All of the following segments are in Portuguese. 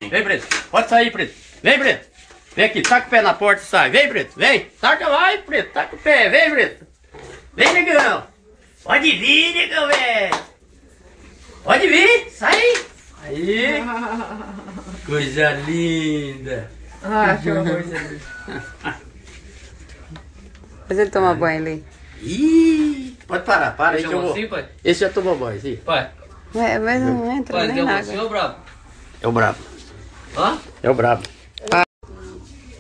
Vem, Preto. Pode sair, Preto. Vem, Preto. Vem aqui, taca o pé na porta e sai. Vem, Preto. Vem. Taca lá, Preto. Taca o pé. Vem, Preto. Vem, negão. Pode vir, negão, velho. Pode vir. Sai. Aí. Coisa linda. Ah, que coisa linda. Mas ele toma banho ali. Ih, pode parar, para aí que eu vou. Assim, pai? Esse já tomou banho, sim. Pai, Mas não entra pai, nem deu na assim água. ou brabo? É o brabo. Hã? É o brabo.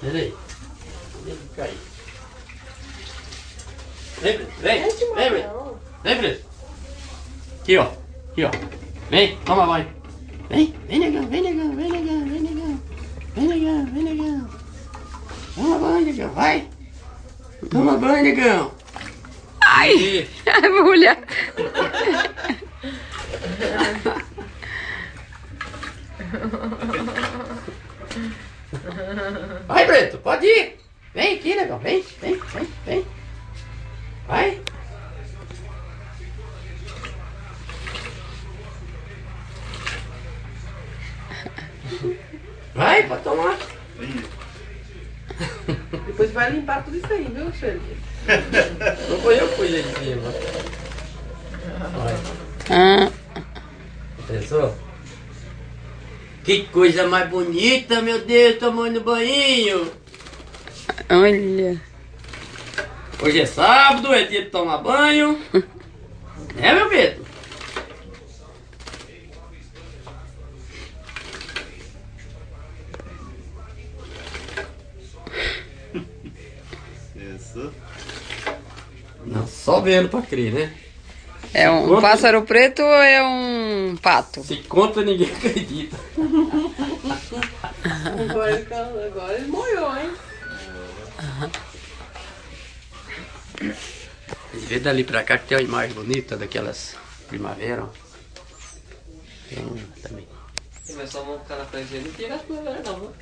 Olha aí. Vem, cai. Vem, Preto. Vem. Vem, Preto. Vem, Preto. Aqui, ó. Aqui, ó. Vem, toma banho. Vem, vem, negão, vem, negão, vem, negão, vem, negão. Vem, negão, vem, negão. Toma banho, negão, vai. Toma banho, negão. Ai! Ai, mulher! Vai, Preto, pode ir. Vem aqui, negão. Vem, vem, vem, vem. Vai. Vai, pode tomar. Depois vai limpar tudo isso aí, viu, Xavier? Não foi eu que pus ele em cima. Ah, Pensou? Que coisa mais bonita, meu Deus, tomando banho. olha. Hoje é sábado, é dia de tomar banho. É, meu Pedro? Isso. Não, só vendo pra crer, né? É um pássaro preto ou é um pato? Se conta, ninguém acredita. Agora ele molhou, hein? Vê dali pra cá que tem uma imagem bonita daquelas primavera. Ó. Tem uma também. Mas só vão ficar na frente dele, não tira as coisas, não, viu?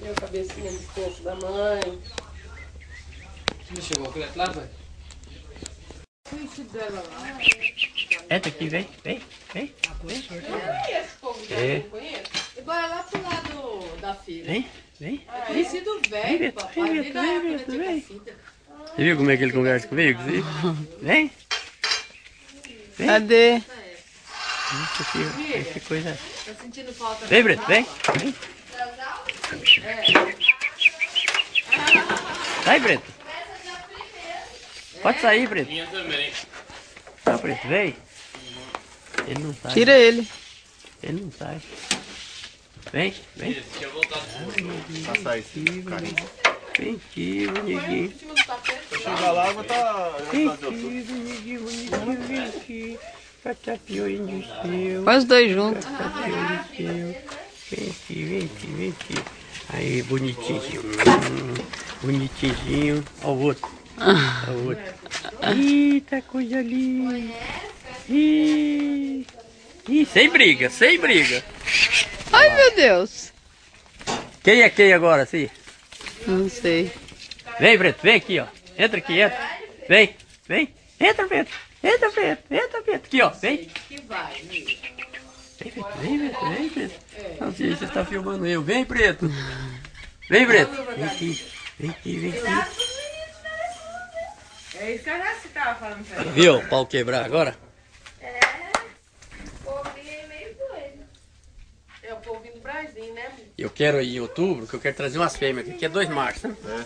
E a cabecinha de coco da mãe. Não chegou aqui lá, pai? Isso dela lá. Entra aqui, vem, vem, vem. É esse povo que É. eu não conheço. E bora lá pro lado da filha. Vem, vem. Vestido velho, Vem, papai. vem, Desde a vem, época vem, da tia vem. Cacilda. Você viu como é que ele conversa comigo? Sim? Vem. Vem. Cadê? Isso aqui, que coisa. Tá sentindo falta? Vem, Brito, vem. Vem. Sai, Brito. Pode sair, Brito. Minha também. Não, Brito, vem. Ele não sai. Tira ele. Ele não sai. Vem, vem. Deixa eu voltar depois. Passar esse carinho. Vem aqui, neguinho. Em cima do tapete. Chegar lá, vai tá. Vem Já aqui, tá deu tudo. neguinho, bonitinho, vem aqui. Catapiolho do céu. Olha os dois juntos. Catapiolho do céu. Vem aqui, vem aqui, vem aqui. Aí, bonitinho. Bonitinho. Olha o outro. Olha o outro. Eita, coisa linda. Ih, sem briga, sem briga. Ai, meu Deus. Quem é quem agora, assim? Não sei. Vem, Preto, vem aqui, ó. Entra aqui, entra. Vem, vem. Entra, Preto. Entra, Preto. Entra, Preto. Aqui, ó. Vem. Que vai, amigo. Vem, Preto. Vem, Preto. Vem, Preto. Não sei se você tá filmando eu. Vem, Preto. Vem, Preto. Vem aqui. Vem aqui, vem aqui. É isso que a Jaci tava falando pra ele. Viu o pau quebrar agora? O povinho é meio doido. É o povinho do Brasil, né, amigo? Eu quero ir em outubro, que eu quero trazer umas fêmeas, que aqui é 2 machos, né? É.